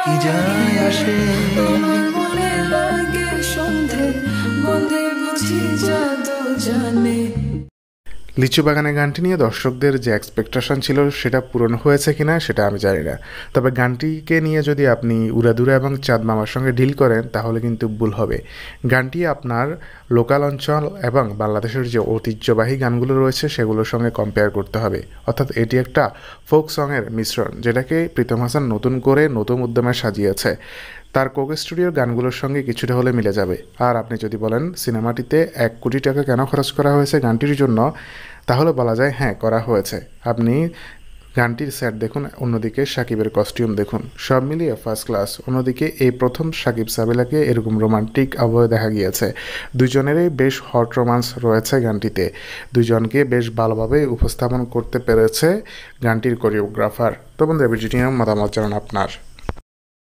কি যায় আসে। তোমার মনে লাগে সন্ধে, বন্ধে বুঝি জাদু জানে। লিচু বাগানে গানটি নিয়ে দর্শকদের যে এক্সপেকটেশন ছিল সেটা পূরণ হয়েছে কিনা সেটা আমি জানি না। তবে গানটিকে নিয়ে যদি আপনি উড়াদুরা এবং চাঁদ মামার সঙ্গে ডিল করেন তাহলে কিন্তু ভুল হবে। গানটি আপনার লোকাল অঞ্চল এবং বাংলাদেশের যে ঐতিহ্যবাহী গানগুলো রয়েছে সেগুলোর সঙ্গে কম্পেয়ার করতে হবে। অর্থাৎ এটি একটা ফোক সংয়ের মিশ্রণ, যেটাকে প্রীতম হাসান নতুন করে নতুন উদ্যমে সাজিয়েছে। তার কোক স্টুডিওর গানগুলোর সঙ্গে কিছুটা হলে মিলে যাবে। আর আপনি যদি বলেন সিনেমাটিতে 1 কোটি টাকা কেন খরচ করা হয়েছে গানটির জন্য, তাহলে বলা যায় হ্যাঁ করা হয়েছে। আপনি গানটির সেট দেখুন, অন্যদিকে সাকিবের কস্টিউম দেখুন, সব মিলিয়ে ফার্স্ট ক্লাস। অন্যদিকে এই প্রথম সাকিব সাবিলাকে এরকম রোমান্টিক আবহে দেখা গিয়েছে। দুজনেরই বেশ হট রোমান্স রয়েছে গানটিতে। দুজনকে বেশ ভালোভাবে উপস্থাপন করতে পেরেছে গানটির কোরিওগ্রাফার। তো বন্ধুরা, ভিডিওটি নিয়ে মতামত জানান আপনার।